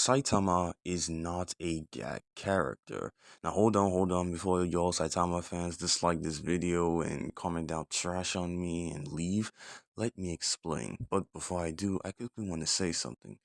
Saitama is not a gag character. Now hold on, before y'all Saitama fans dislike this video and comment down trash on me and leave, let me explain. But before I do, I quickly want to say something.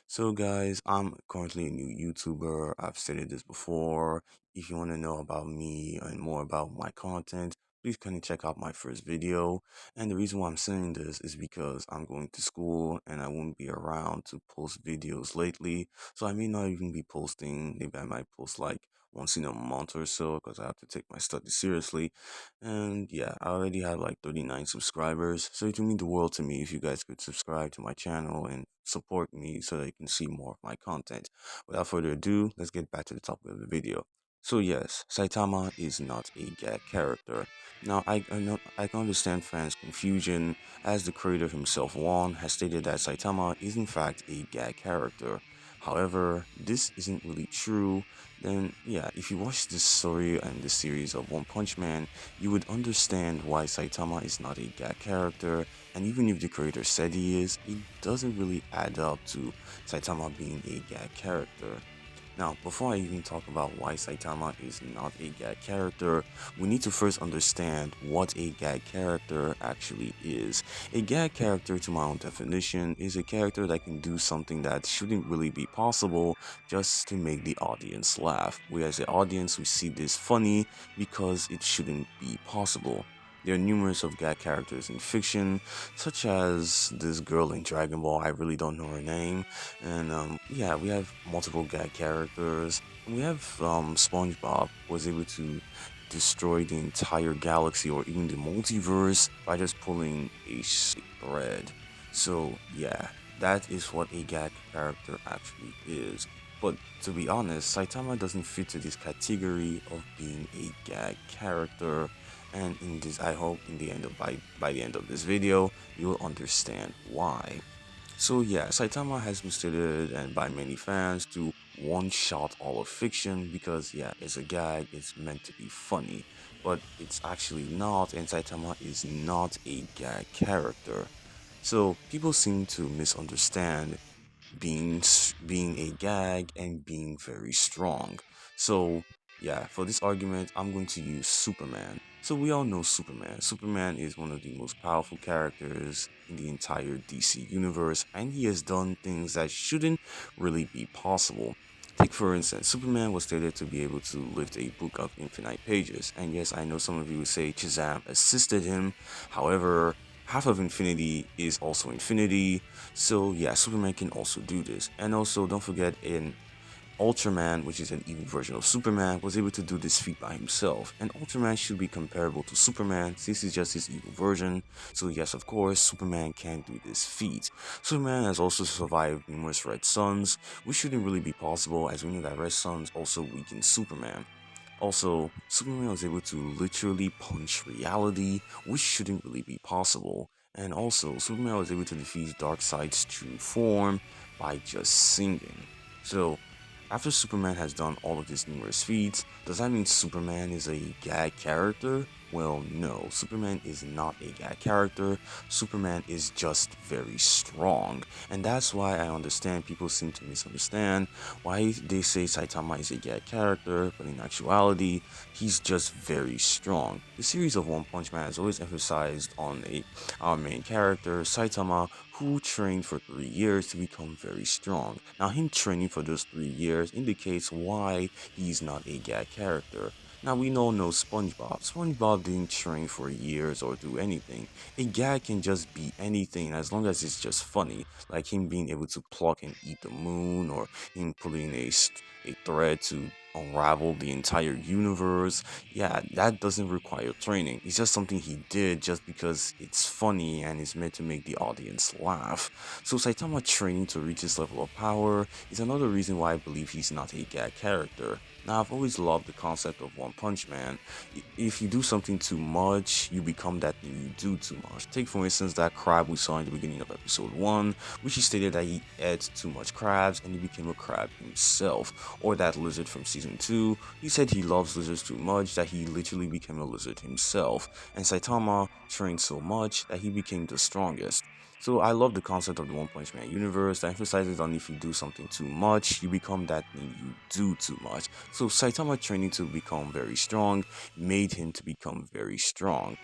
So guys, I'm currently a new YouTuber. I've stated this before. If you want to know about me and more about my content, please kind of check out my first video. And the reason why I'm saying this is because I'm going to school and I won't be around to post videos lately. So I may not even be posting. Maybe I might post like once in a month or so because I have to take my studies seriously. And yeah, I already have like 39 subscribers. So it would mean the world to me if you guys could subscribe to my channel and support me so that you can see more of my content. Without further ado, let's get back to the topic of the video. So yes, Saitama is not a gag character. Now, I can understand fans' confusion, as the creator himself, Wan, has stated that Saitama is in fact a gag character. However, this isn't really true. Then, yeah, if you watch this story and this series of One Punch Man, you would understand why Saitama is not a gag character, and even if the creator said he is, it doesn't really add up to Saitama being a gag character. Now, before I even talk about why Saitama is not a gag character, we need to first understand what a gag character actually is. A gag character, to my own definition, is a character that can do something that shouldn't really be possible just to make the audience laugh. We as the audience, we see this funny because it shouldn't be possible. There are numerous of gag characters in fiction, such as this girl in Dragon Ball. I really don't know her name. And yeah, we have multiple gag characters. And we have SpongeBob was able to destroy the entire galaxy or even the multiverse by just pulling a thread. So yeah, that is what a gag character actually is. But to be honest, Saitama doesn't fit to this category of being a gag character. And in this, I hope in the end of by the end of this video, you will understand why. So yeah, Saitama has been stated and by many fans to one-shot all of fiction because yeah, it's a gag, it's meant to be funny, but it's actually not, and Saitama is not a gag character. So people seem to misunderstand being a gag and being very strong. So yeah, for this argument, I'm going to use Superman. So we all know Superman. Superman is one of the most powerful characters in the entire DC universe, and he has done things that shouldn't really be possible. Take for instance, Superman was stated to be able to lift a book of infinite pages, and yes, I know some of you would say Shazam assisted him. However, half of infinity is also infinity, so yeah, Superman can also do this. And also, don't forget in Ultraman, which is an evil version of Superman, was able to do this feat by himself. And Ultraman should be comparable to Superman since he's just his evil version. So yes, of course, Superman can do this feat. Superman has also survived numerous red suns, which shouldn't really be possible as we know that red suns also weaken Superman. Also, Superman was able to literally punch reality, which shouldn't really be possible. And also, Superman was able to defeat Darkseid's true form by just singing. So, after Superman has done all of these numerous feats, does that mean Superman is a gag character? Well, no, Superman is not a gag character. Superman is just very strong. And that's why I understand people seem to misunderstand why they say Saitama is a gag character, but in actuality, he's just very strong. The series of One Punch Man has always emphasized on our main character, Saitama, who trained for 3 years to become very strong. Now, him training for those 3 years indicates why he's not a gag character. Now, we all know SpongeBob. SpongeBob didn't train for years or do anything. A gag can just be anything as long as it's just funny, like him being able to pluck and eat the moon, or him pulling a thread to unravel the entire universe. Yeah, that doesn't require training. It's just something he did just because it's funny and it's meant to make the audience laugh. So Saitama training to reach this level of power is another reason why I believe he's not a gag character. Now, I've always loved the concept of One Punch Man. If you do something too much, you become that thing you do too much. Take for instance that crab we saw in the beginning of episode 1, which he stated that he ate too much crabs and he became a crab himself. Or that lizard from season 2, he said he loves lizards too much that he literally became a lizard himself. And Saitama trained so much that he became the strongest. So I love the concept of the One Punch Man universe that emphasizes on if you do something too much, you become that thing you do too much. So Saitama training to become very strong made him to become very strong.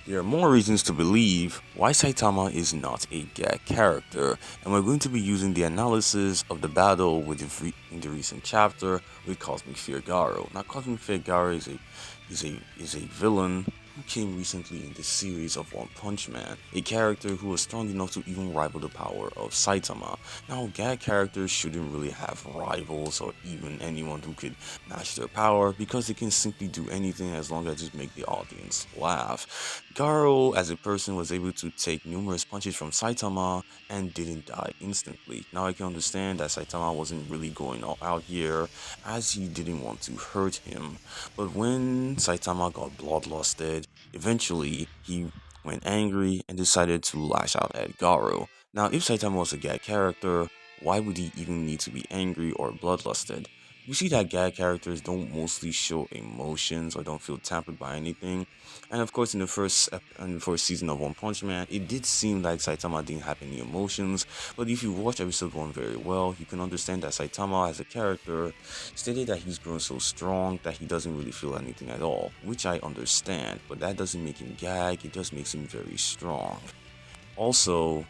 There are more reasons to believe why Saitama is not a gag character, and we're going to be using the analysis of the battle in the recent chapter with Cosmic Fear Garo. Now, Cosmic Fear Garo is a villain who came recently in the series of One Punch Man, a character who was strong enough to even rival the power of Saitama. Now, gag characters shouldn't really have rivals or even anyone who could match their power because they can simply do anything as long as it make the audience laugh. Garo, as a person, was able to take numerous punches from Saitama and didn't die instantly. Now, I can understand that Saitama wasn't really going all out here as he didn't want to hurt him. But when Saitama got bloodlusted, eventually he went angry and decided to lash out at Garo. Now, if Saitama was a gag character, why would he even need to be angry or bloodlusted? We see that gag characters don't mostly show emotions or don't feel tampered by anything. And of course, in the first season of One Punch Man, it did seem like Saitama didn't have any emotions. But if you watch episode 1 very well, you can understand that Saitama as a character stated that he's grown so strong that he doesn't really feel anything at all, which I understand, but that doesn't make him gag, it just makes him very strong. Also,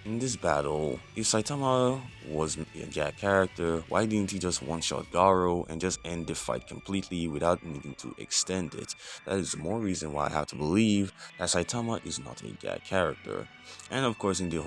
in this battle, if Saitama was a gag character, why didn't he just one-shot Garo and just end the fight completely without needing to extend it? That is more reason why I have to believe that Saitama is not a gag character. And of course, in that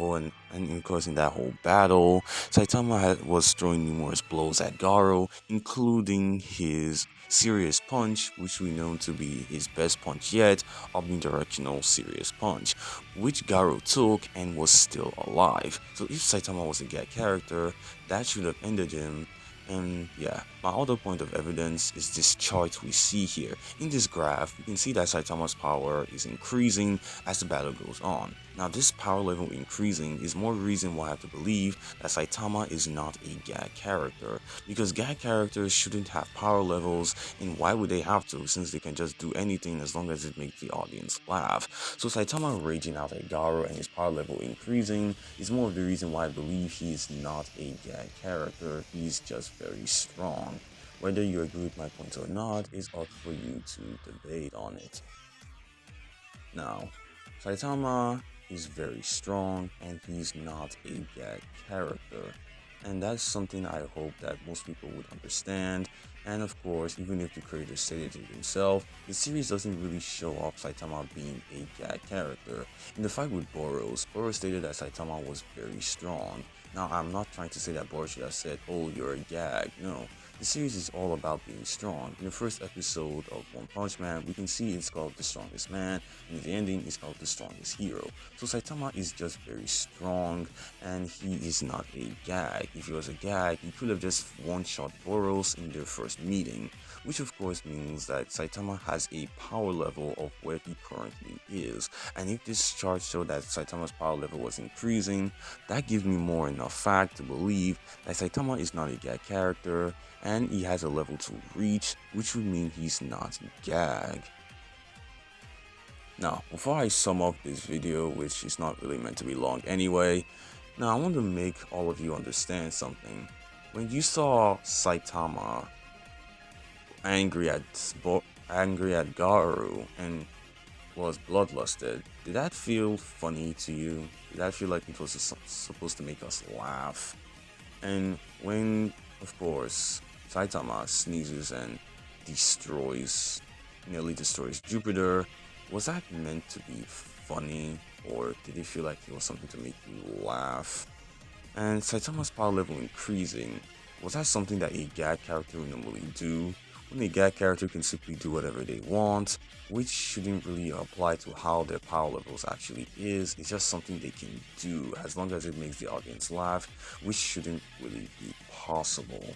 whole battle, Saitama was throwing numerous blows at Garo, including his serious punch, which we know to be his best punch yet, omnidirectional serious punch, which Garo took and was still alive. So if Saitama was a gag character, that should have ended him. And yeah, my other point of evidence is this chart we see here. In this graph, you can see that Saitama's power is increasing as the battle goes on. Now this power level increasing is more reason why I have to believe that Saitama is not a gag character, because gag characters shouldn't have power levels, and why would they have to, since they can just do anything as long as it makes the audience laugh. So Saitama raging out at Garo and his power level increasing is more of the reason why I believe he is not a gag character, he's just very strong. Whether you agree with my point or not is up for you to debate on it. Now, Saitama is very strong and he's not a gag character. And that's something I hope that most people would understand. And of course, even if the creator stated it himself, the series doesn't really show off Saitama being a gag character. In the fight with Boros, Boros stated that Saitama was very strong. Now, I'm not trying to say that Boros should have said, "Oh, you're a gag." No. The series is all about being strong. In the first episode of One Punch Man, we can see it's called The Strongest Man, and in the ending, it's called The Strongest Hero. So Saitama is just very strong, and he is not a gag. If he was a gag, he could have just one-shot Boros in their first meeting, which of course means that Saitama has a power level of where he currently is. And if this chart showed that Saitama's power level was increasing, that gives me more enough fact to believe that Saitama is not a gag character, and he has a level to reach, which would mean he's not gag. Now, before I sum up this video, which is not really meant to be long anyway, now I want to make all of you understand something. When you saw Saitama angry at Garu and was bloodlusted, did that feel funny to you? Did that feel like it was supposed to make us laugh? And when, of course, Saitama sneezes and nearly destroys Jupiter, was that meant to be funny, or did it feel like it was something to make you laugh? And Saitama's power level increasing, was that something that a gag character would normally do? When a gag character can simply do whatever they want, which shouldn't really apply to how their power levels actually is. It's just something they can do as long as it makes the audience laugh, which shouldn't really be possible.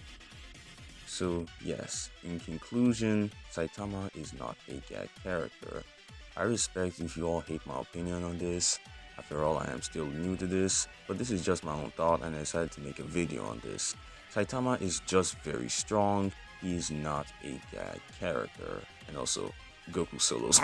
So yes, in conclusion, Saitama is not a gag character. I respect if you all hate my opinion on this. After all, I am still new to this, but this is just my own thought and I decided to make a video on this. Saitama is just very strong. He is not a gag character. And also, Goku solos.